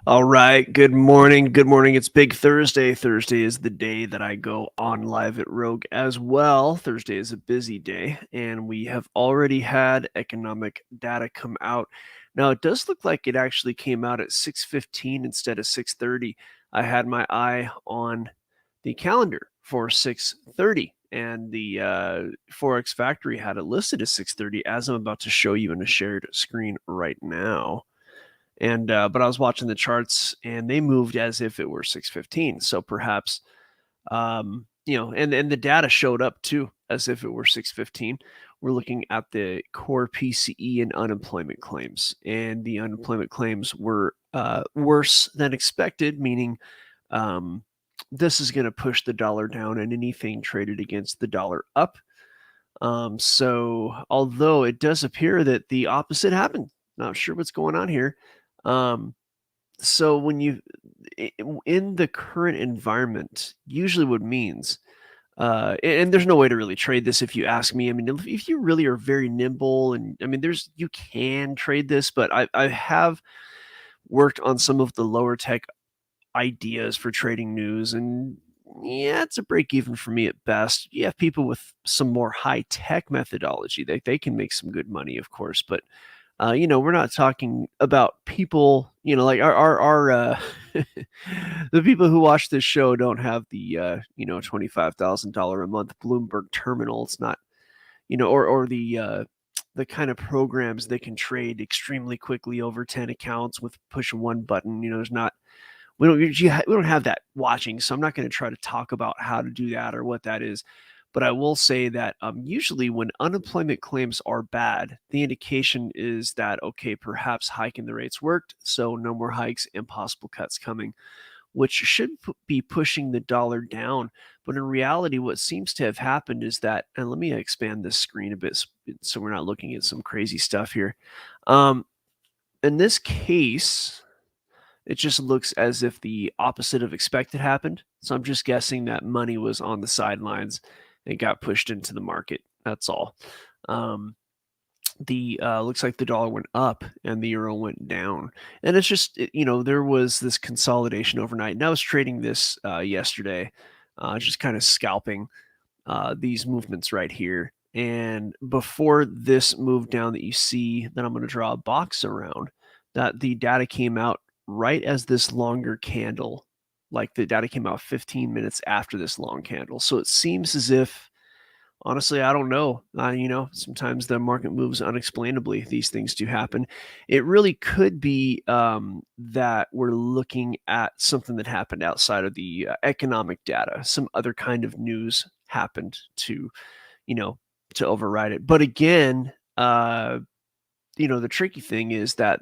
All right. Good morning. Good morning. It's Big Thursday. Thursday is the day that I go on live at Rogue as well. Thursday is a busy day, and we have already had economic data come out. Now, it does look like it actually came out at 6:15 instead of 6:30. I had my eye on the calendar for 6:30, and the Forex Factory had it listed as 6:30, as I'm about to show you in a shared screen right now. And but I was watching the charts and they moved as if it were 6:15. So perhaps and the data showed up too as if it were 6:15. We're looking at the core PCE and unemployment claims, and the unemployment claims were worse than expected, meaning this is going to push the dollar down and anything traded against the dollar up. So although it does appear that the opposite happened, not sure what's going on here. Um, so when you in the current environment, usually what means, and there's no way to really trade this if you ask me. I mean, if you really are very nimble, and I mean, you can trade this, but I have worked on some of the lower tech ideas for trading news, and yeah, it's a break even for me at best. You have people with some more high tech methodology; they can make some good money, of course, but we're not talking about people, like our the people who watch this show don't have the $25,000 a month Bloomberg terminal. It's not, or the kind of programs that can trade extremely quickly over 10 accounts with push one button. There's not we don't have that watching, so I'm not going to try to talk about how to do that or what that is. But I will say that usually when unemployment claims are bad, the indication is that, okay, perhaps hiking the rates worked, so no more hikes and possible cuts coming, which should be pushing the dollar down. But in reality, what seems to have happened is that, and let me expand this screen a bit so we're not looking at some crazy stuff here. Um, in this case, it just looks as if the opposite of expected happened. So I'm just guessing that money was on the sidelines and got pushed into the market. That's all. Um, the looks like the dollar went up and the euro went down, and it's just there was this consolidation overnight. And I was trading this yesterday, just kind of scalping these movements right here. And before this move down that you see, that I'm going to draw a box around, that the data came out right as this longer candle, like the data came out 15 minutes after this long candle. So it seems as if, honestly, I don't know. Sometimes the market moves unexplainably. These things do happen. It really could be that we're looking at something that happened outside of the economic data. Some other kind of news happened you know, to override it. But again, the tricky thing is that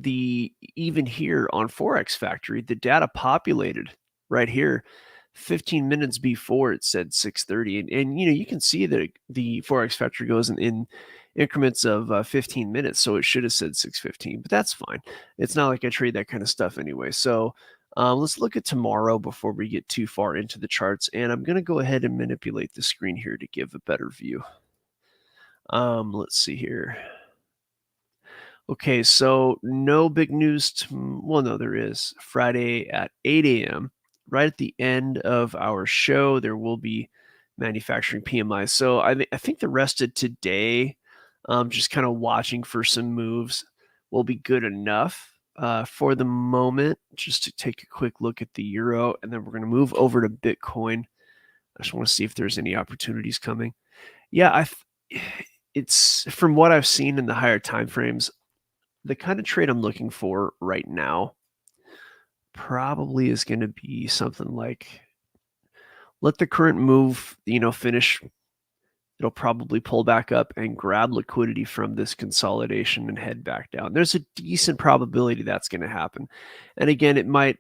even here on Forex Factory, the data populated right here 15 minutes before it said 6:30, and you can see that the Forex Factory goes in increments of 15 minutes, so it should have said 6:15, but that's fine. It's not like I trade that kind of stuff anyway. So let's look at tomorrow before we get too far into the charts, and I'm going to go ahead and manipulate the screen here to give a better view. Let's see here. Okay, so no big news. Well, no, there is. Friday at 8 a.m., right at the end of our show, there will be manufacturing PMI. So I think the rest of today, just kind of watching for some moves, will be good enough for the moment. Just to take a quick look at the euro, and then we're going to move over to Bitcoin. I just want to see if there's any opportunities coming. Yeah, it's from what I've seen in the higher time frames, the kind of trade I'm looking for right now probably is going to be something like, let the current move, finish. It'll probably pull back up and grab liquidity from this consolidation and head back down. There's a decent probability that's going to happen. And again, it might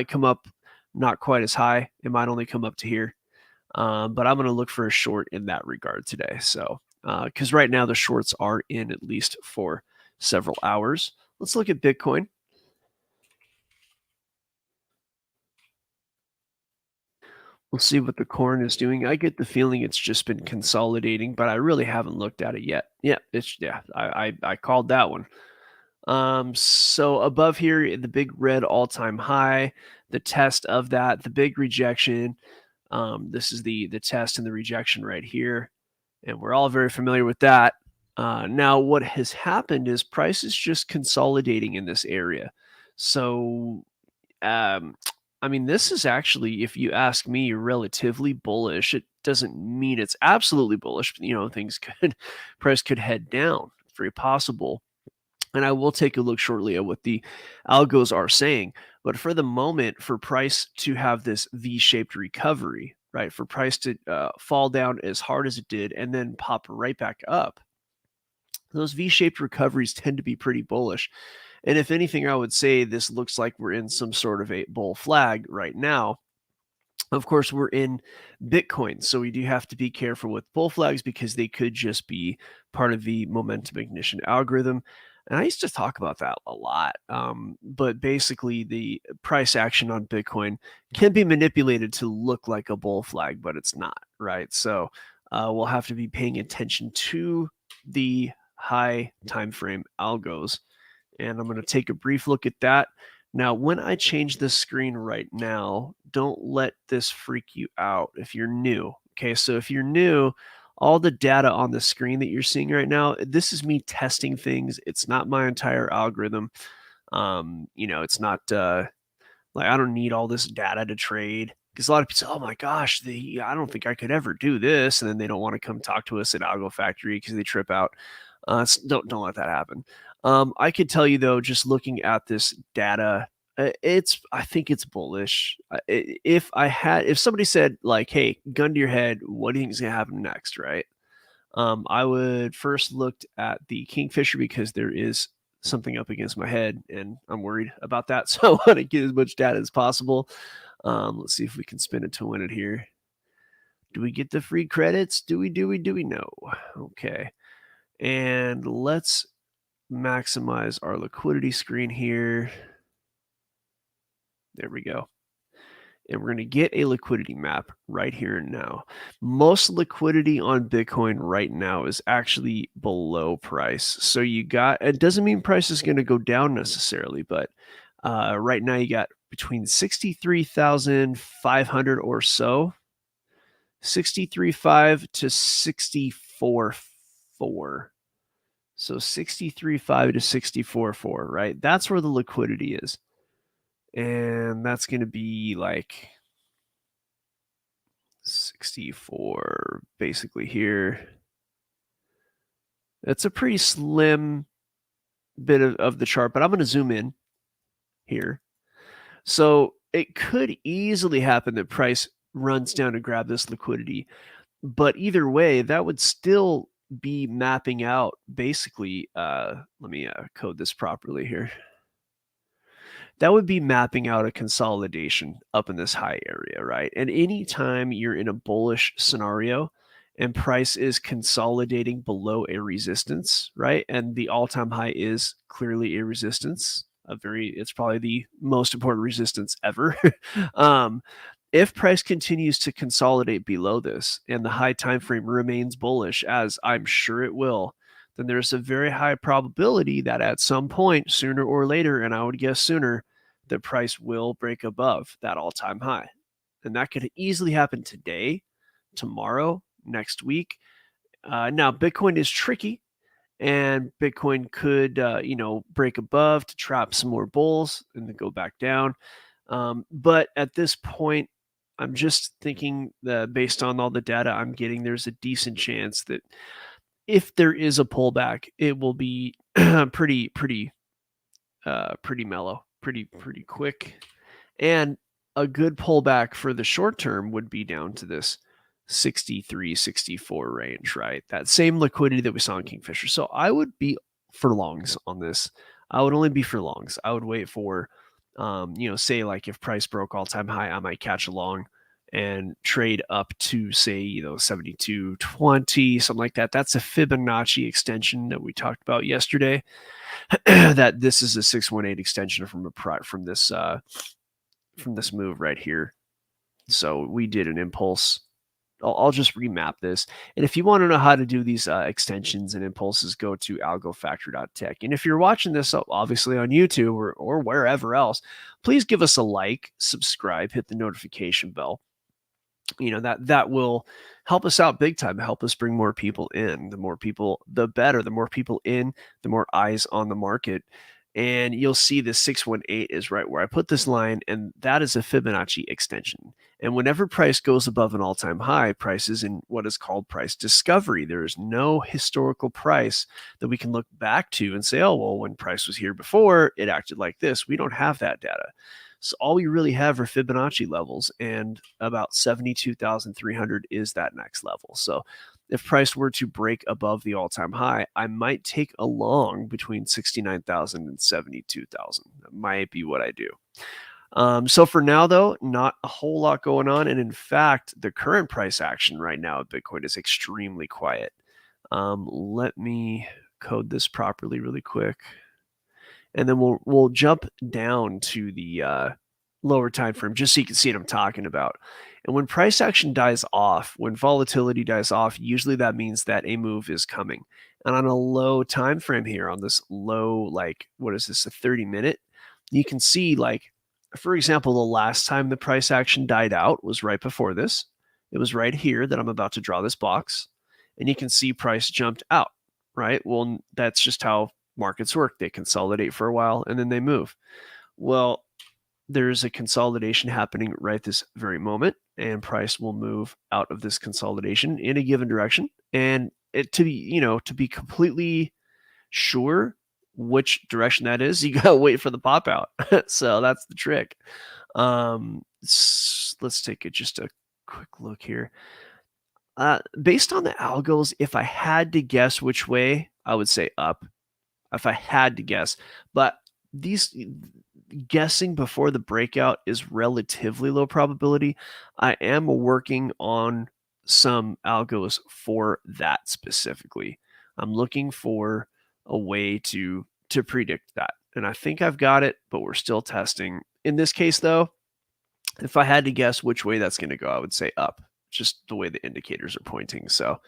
come up not quite as high. It might only come up to here. But I'm going to look for a short in that regard today. So, because right now the shorts are in at least for several hours. Let's look at Bitcoin. We'll see what the corn is doing. I get the feeling it's just been consolidating, but I really haven't looked at it yet. Yeah, I called that one. So above here, the big red all-time high, the test of that, the big rejection. This is the test and the rejection right here, and we're all very familiar with that. Now, what has happened is price is just consolidating in this area. So, um, I mean, this is actually, if you ask me, relatively bullish. It doesn't mean it's absolutely bullish. But, things could, price could head down. It's very possible. And I will take a look shortly at what the algos are saying. But for the moment, for price to have this V-shaped recovery, right? For price to fall down as hard as it did and then pop right back up, those V-shaped recoveries tend to be pretty bullish. And if anything, I would say this looks like we're in some sort of a bull flag right now. Of course, we're in Bitcoin, so we do have to be careful with bull flags because they could just be part of the momentum ignition algorithm. And I used to talk about that a lot. But basically, the price action on Bitcoin can be manipulated to look like a bull flag, but it's not, right? So we'll have to be paying attention to the high time frame algos. And I'm going to take a brief look at that. Now, when I change the screen right now, don't let this freak you out if you're new. Okay, so if you're new, all the data on the screen that you're seeing right now, this is me testing things. It's not my entire algorithm. It's not like I don't need all this data to trade because a lot of people say, "Oh my gosh, I don't think I could ever do this," and then they don't want to come talk to us at Algo Factory because they trip out. Don't let that happen. I could tell you though, just looking at this data, I think it's bullish. If somebody said like, "Hey, gun to your head, what do you think is gonna happen next?" Right? I would first looked at the Kingfisher because there is something up against my head, and I'm worried about that. So I want to get as much data as possible. Let's see if we can spin it to win it here. Do we get the free credits? Do we? No. Okay. And let's maximize our liquidity screen here. There we go. And we're going to get a liquidity map right here and now. Most liquidity on Bitcoin right now is actually below price. So it doesn't mean price is going to go down necessarily, but right now you got between 63,500 or so, 63.5 to 64.4. So 63.5 to 64.4, right? That's where the liquidity is. And that's going to be like 64 basically here. That's a pretty slim bit of the chart, but I'm going to zoom in here. So it could easily happen that price runs down to grab this liquidity. But either way, that would still be mapping out basically. Let me code this properly here. That would be mapping out a consolidation up in this high area, right? And anytime you're in a bullish scenario and price is consolidating below a resistance, right? And the all-time high is clearly a resistance, it's probably the most important resistance ever. If price continues to consolidate below this and the high time frame remains bullish, as I'm sure it will, then there's a very high probability that at some point, sooner or later, and I would guess sooner, the price will break above that all-time high. And that could easily happen today, tomorrow, next week. Now, Bitcoin is tricky, and Bitcoin could, break above to trap some more bulls and then go back down. But at this point, I'm just thinking that based on all the data I'm getting, there's a decent chance that if there is a pullback, it will be pretty mellow, pretty quick. And a good pullback for the short term would be down to this 63, 64 range, right? That same liquidity that we saw in Kingfisher. So I would be for longs on this. I would only be for longs. I would wait for, say like if price broke all time high, I might catch a long and trade up to say, 72.20, something like that. That's a Fibonacci extension that we talked about yesterday. That this is a 618 extension from this move right here. So we did an impulse I'll just remap this. And if you want to know how to do these extensions and impulses, go to algofactory.tech. And if you're watching this obviously on YouTube or wherever else, please give us a like, subscribe, hit the notification bell. That will help us out big time, help us bring more people in. The more people, the better. The more people in, the more eyes on the market. And you'll see the 618 is right where I put this line, and that is a Fibonacci extension. And whenever price goes above an all-time high, price is in what is called price discovery. There is no historical price that we can look back to and say, oh, well, when price was here before, it acted like this. We don't have that data. So all we really have are Fibonacci levels, and about 72,300 is that next level. So if price were to break above the all-time high, I might take a long between 69,000 and 72,000. That might be what I do. So for now, though, not a whole lot going on. And in fact, the current price action right now at Bitcoin is extremely quiet. Let me code this properly really quick. And then we'll jump down to the lower time frame just so you can see what I'm talking about. And when price action dies off, when volatility dies off, usually that means that a move is coming. And on a low time frame here, on this low, like, what is this, a 30-minute, you can see, like, for example, the last time the price action died out was right before this. It was right here that I'm about to draw this box. And you can see price jumped out, right? Well, that's just how markets work. They consolidate for a while and then they move. Well, there's a consolidation happening right this very moment, and price will move out of this consolidation in a given direction. And to be completely sure which direction that is, you gotta wait for the pop out. So that's the trick. Let's take just a quick look here. Based on the algos, if I had to guess which way, I would say up. If I had to guess, but these guessing before the breakout is relatively low probability. I am working on some algos for that specifically. I'm looking for a way to predict that. And I think I've got it, but we're still testing. In this case, though, if I had to guess which way that's going to go, I would say up, just the way the indicators are pointing. So,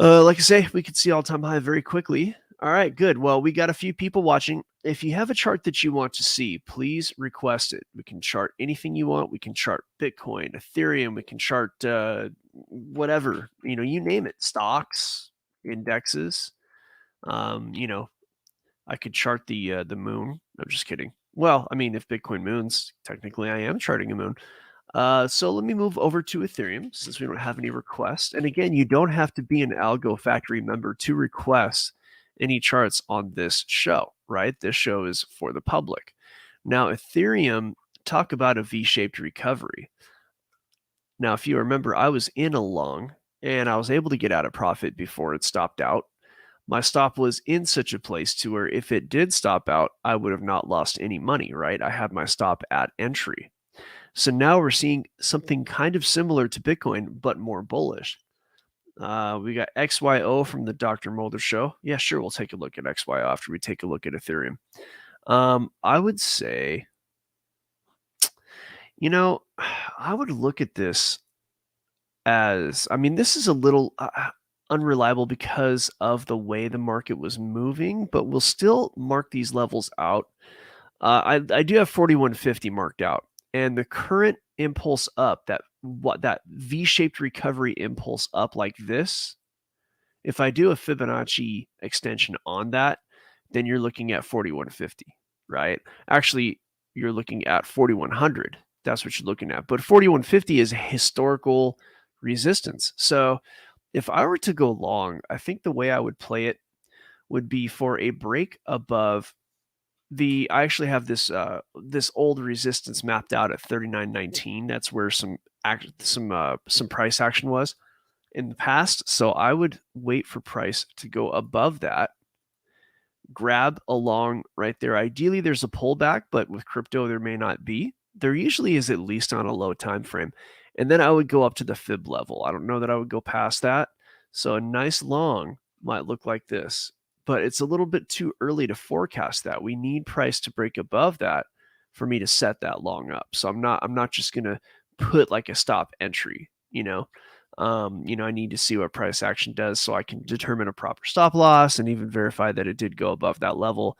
like I say, we could see all-time high very quickly. All right, good. Well, we got a few people watching. If you have a chart that you want to see, please request it. We can chart anything you want. We can chart Bitcoin, Ethereum. We can chart whatever, you name it, stocks, indexes. I could chart the moon. I'm just kidding. Well, I mean, if Bitcoin moons, technically I am charting a moon. So let me move over to Ethereum since we don't have any requests. And again, you don't have to be an Algo Factory member to request any charts on this show, right? This show is for the public. Now, Ethereum, talk about a V-shaped recovery. Now, if you remember, I was in a long and I was able to get out of profit before it stopped out. My stop was in such a place to where if it did stop out, I would have not lost any money, right? I had my stop at entry. So now we're seeing something kind of similar to Bitcoin, but more bullish. We got XYO from the Dr. Mulder show. Yeah, sure. We'll take a look at XYO after we take a look at Ethereum. I would say, I would look at this as, this is a little unreliable because of the way the market was moving, but we'll still mark these levels out. I do have 4150 marked out, and the current impulse up, that V-shaped recovery impulse up like this, if I do a Fibonacci extension on that, then you're looking at 4150, right? Actually, you're looking at 4100. That's what you're looking at. But 4150 is historical resistance. So if I were to go long, I think the way I would play it would be for a break above I actually have this this old resistance mapped out at 39.19. That's where some price action was in the past. So I would wait for price to go above that, grab along right there. Ideally, there's a pullback, but with crypto, there may not be. There usually is, at least on a low time frame. And then I would go up to the fib level. I don't know that I would go past that. So a nice long might look like this, but it's a little bit too early to forecast that. We need price to break above that for me to set that long up. So I'm not just going to put like a stop entry. I need to see what price action does so I can determine a proper stop loss and even verify that it did go above that level.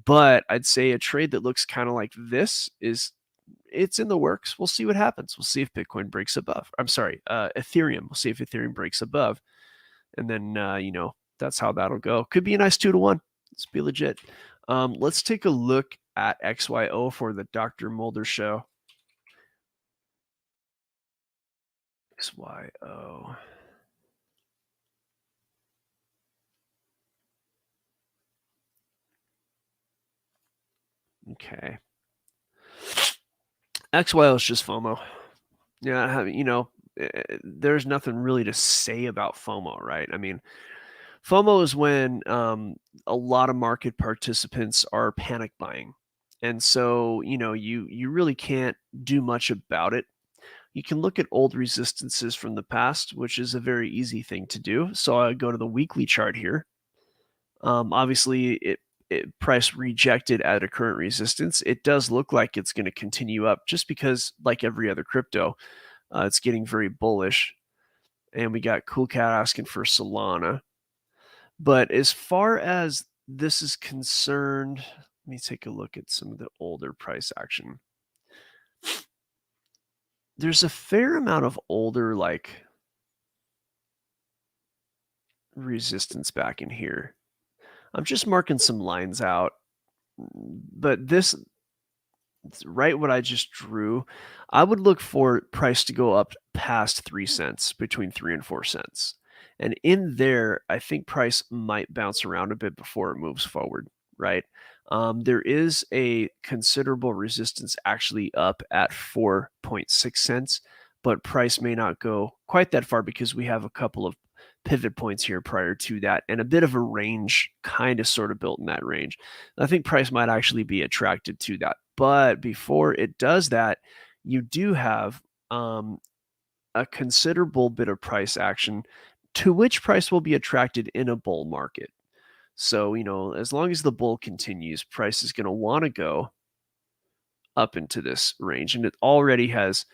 But I'd say a trade that looks kind of like this is it's in the works. We'll see what happens. We'll see if Bitcoin breaks above. I'm sorry, Ethereum. We'll see if Ethereum breaks above, and then that's how that'll go. Could be a nice 2 to 1. Let's be legit. Let's take a look at XYO for the Dr. Mulder show. XYO. Okay. XYO is just FOMO. Yeah, there's nothing really to say about FOMO, right? I mean, FOMO is when a lot of market participants are panic buying. And so, you really can't do much about it. You can look at old resistances from the past, which is a very easy thing to do. So I go to the weekly chart here. Obviously, it price rejected at a current resistance. It does look like it's going to continue up just because, like every other crypto, it's getting very bullish. And we got Cool Cat asking for Solana. But as far as this is concerned, let me take a look at some of the older price action. There's a fair amount of older, like, resistance back in here. I'm just marking some lines out, but this right what I just drew, I would look for price to go up past 3 cents, between 3 and 4 cents. And in there, I think price might bounce around a bit before it moves forward, right? There is a considerable resistance actually up at 4.6 cents, but price may not go quite that far because we have a couple of pivot points here prior to that and a bit of a range kind of sort of built in that range. I think price might actually be attracted to that. But before it does that, you do have a considerable bit of price action to which price will be attracted in a bull market. So, as long as the bull continues, price is going to want to go up into this range. And it already has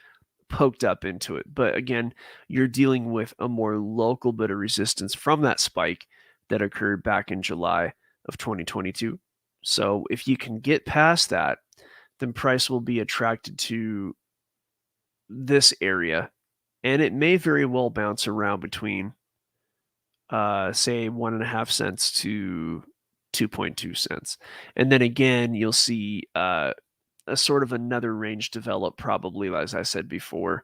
poked up into it. But again, you're dealing with a more local bit of resistance from that spike that occurred back in July of 2022. So if you can get past that, then price will be attracted to this area. And it may very well bounce around between, say, 1.5 cents to 2.2 cents. And then again, you'll see a sort of another range develop, probably, as I said before,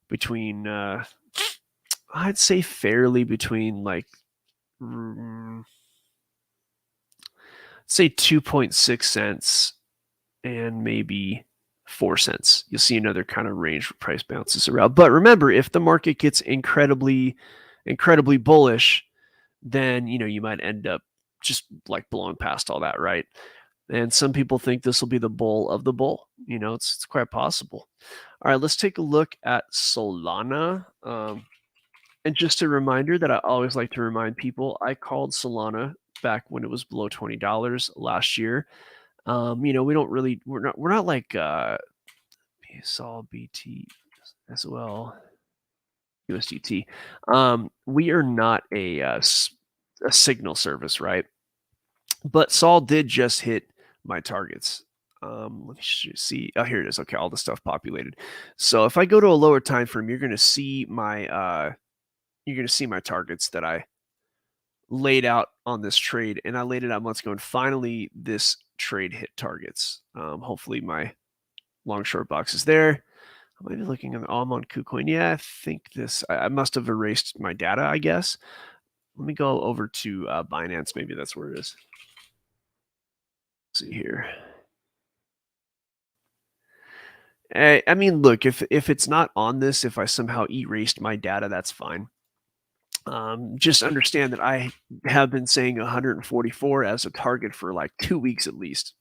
between I'd say fairly between like say 2.6 cents and maybe 4 cents. You'll see another kind of range where price bounces around. But remember, if the market gets incredibly bullish, then you might end up just like blowing past all that, right? And some people think this will be the bull of the bull. It's quite possible. All right, let's take a look at Solana. And just a reminder that I always like to remind people, I called Solana back when it was below $20 last year. We don't really, we're not like Sol BT as well, USDT. We are not a signal service, right? But Sol did just hit my targets. Let me see. Oh, here it is. Okay, all the stuff populated. So if I go to a lower time frame, you're going to see my targets that I laid out on this trade, and I laid it out months ago. And finally, this trade hit targets. Hopefully, my long short box is there. I might be looking at. I'm on KuCoin. Yeah, I think this. I must have erased my data, I guess. Let me go over to Binance. Maybe that's where it is. Let's see here. I mean, look, if it's not on this, if I somehow erased my data, that's fine. Just understand that I have been saying 144 as a target for like 2 weeks at least.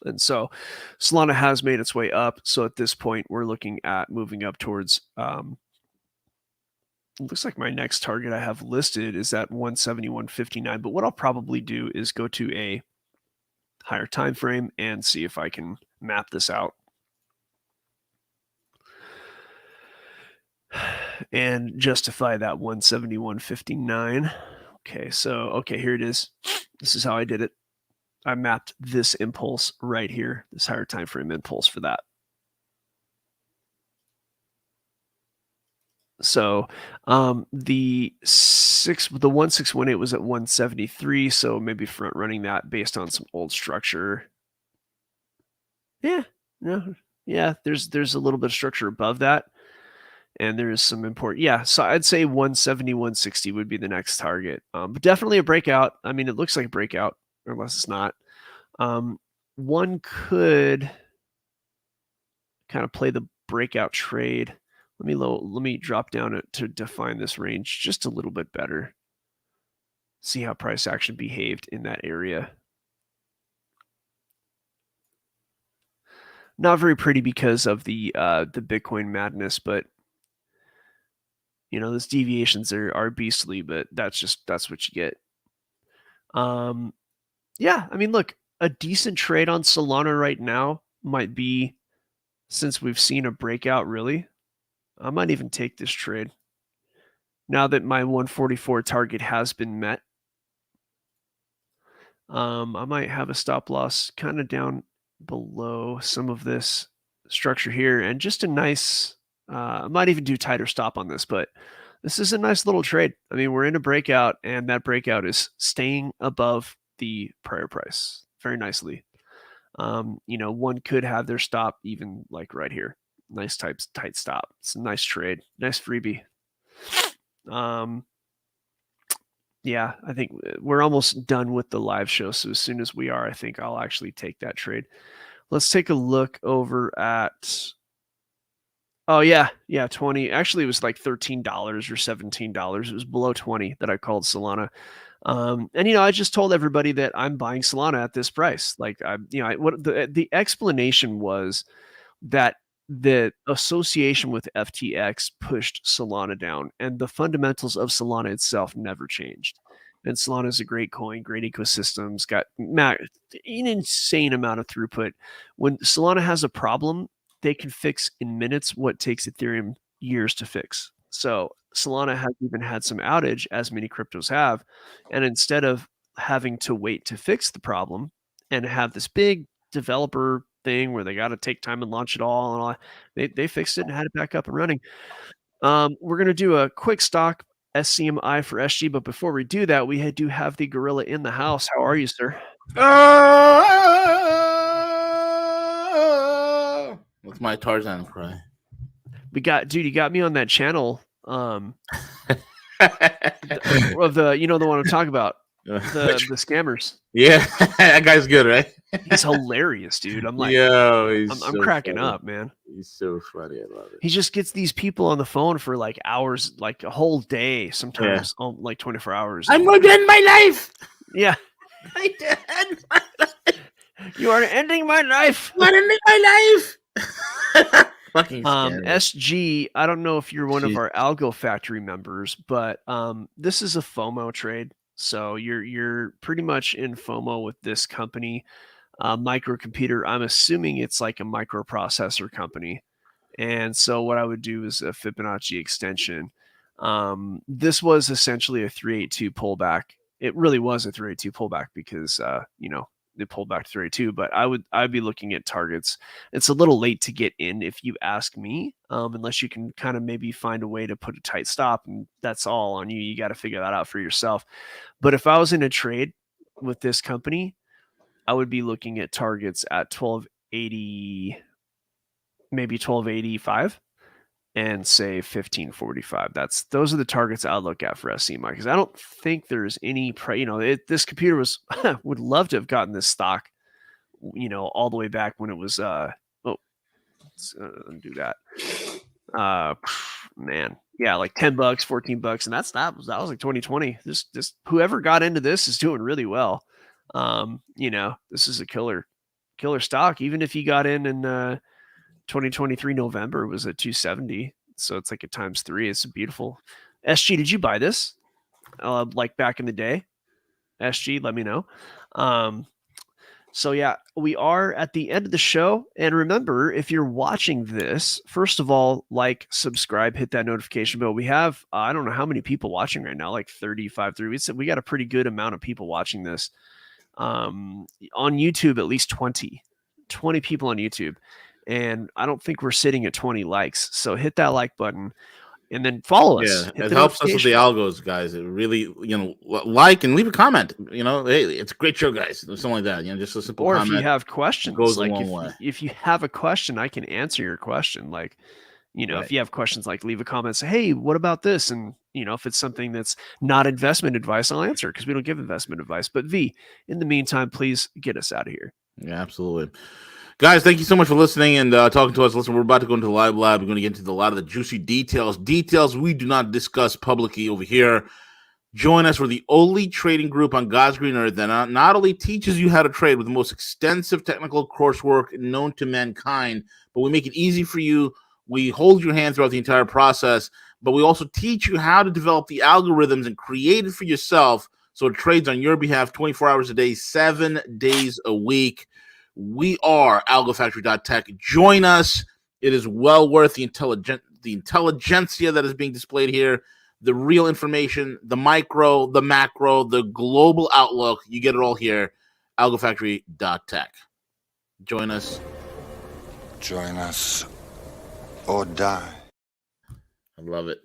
And so Solana has made its way up. So at this point, we're looking at moving up towards, it looks like my next target I have listed is at 171.59. But what I'll probably do is go to a higher time frame and see if I can map this out. and justify that 171.59. Okay, so here it is. This is how I did it. I mapped this impulse right here, this higher time frame impulse for that. So the 1618 was at 173, so maybe front running that based on some old structure. Yeah, no, yeah, there's a little bit of structure above that, and there's some important. Yeah, so I'd say 170, 160 would be the next target. But definitely a breakout. I mean, it looks like a breakout, unless it's not. One could kind of play the breakout trade. Let me drop down to define this range just a little bit better. See how price action behaved in that area. Not very pretty because of the Bitcoin madness, but those deviations are beastly, but that's what you get. Yeah, I mean, look, a decent trade on Solana right now might be, since we've seen a breakout, really, I might even take this trade. Now that my 144 target has been met, I might have a stop loss kind of down below some of this structure here, and just a nice, I might even do tighter stop on this, but this is a nice little trade. I mean, we're in a breakout, and that breakout is staying above the prior price very nicely. One could have their stop even like right here. Nice tight stop. It's a nice trade. Nice freebie. Yeah, I think we're almost done with the live show. So as soon as we are, I think I'll actually take that trade. Let's take a look over at, oh yeah, 20. Actually, it was like $13 or $17. It was below 20 that I called Solana. And I just told everybody that I'm buying Solana at this price. Like what the explanation was that the association with FTX pushed Solana down, and the fundamentals of Solana itself never changed. And Solana is a great coin, great ecosystems, got an insane amount of throughput. When Solana has a problem, they can fix in minutes what takes Ethereum years to fix. So Solana has even had some outage, as many cryptos have, and instead of having to wait to fix the problem and have this big developer thing where they got to take time and launch it all and all, they fixed it and had it back up and running. We're going to do a quick stock SCMI for SG, but before we do that, we do have the gorilla in the house. How are you, sir? With my Tarzan cry. You got me on that channel. Of the the one I'm talking about. The scammers. Yeah, that guy's good, right? He's hilarious, dude. I'm like, I'm so cracking funny. up, man. He's so funny. I love it. He just gets these people on the phone for like hours, like a whole day, sometimes like 24 hours. I'm going to end my life. Yeah. I did end my life. You are ending my life. You are ending my life. Fucking SG, I don't know if you're one of our Algo Factory members, but this is a FOMO trade. So you're pretty much in FOMO with this company, microcomputer. I'm assuming it's like a microprocessor company. And so what I would do is a Fibonacci extension. This was essentially a 382 pullback. It really was a 382 pullback because they pulled back to 382, but I'd be looking at targets. It's a little late to get in if you ask me, unless you can kind of maybe find a way to put a tight stop, and that's all on you. You got to figure that out for yourself. But if I was in a trade with this company, I would be looking at targets at 1280, maybe 1285, and say 1545. Those are the targets I'll look at for SCMI, because I don't think there's any this computer was would love to have gotten this stock, all the way back when it was let's undo that. Man, yeah, like $10, $14, and that was like 2020. This whoever got into this is doing really well. This is a killer stock. Even if you got in 2023 November, was at 270, so it's like a times 3. It's beautiful. SG, did you buy this like back in the day? SG, let me know. So yeah, we are at the end of the show. And remember, if you're watching this, first of all, like, subscribe, hit that notification bell. We have, I don't know how many people watching right now, like 35, 30. We got a pretty good amount of people watching this. On YouTube, at least 20 people on YouTube. And I don't think we're sitting at 20 likes. So hit that like button. And then follow us. Yeah, Hit it the helps us with the notification. algos, guys. It really, like and leave a comment. Hey, it's a great show, guys. Or something like that. Just a simple Or if you comment have questions, goes a like long way. if you have a question, I can answer your question. Like, Right. if you have questions, like, leave a comment, say, hey, what about this? And if it's something that's not investment advice, I'll answer, because we don't give investment advice. But V, in the meantime, please get us out of here. Yeah, absolutely. Guys, thank you so much for listening and talking to us. Listen, we're about to go into the live lab. We're going to get into a lot of the juicy details we do not discuss publicly over here. Join us. We're the only trading group on God's green earth that not only teaches you how to trade with the most extensive technical coursework known to mankind, but we make it easy for you. We hold your hand throughout the entire process, but we also teach you how to develop the algorithms and create it for yourself so it trades on your behalf 24 hours a day, 7 days a week. We are AlgoFactory.tech. Join us. It is well worth the intelligentsia that is being displayed here. The real information, the micro, the macro, the global outlook. You get it all here. AlgoFactory.tech. Join us. Join us or die. I love it.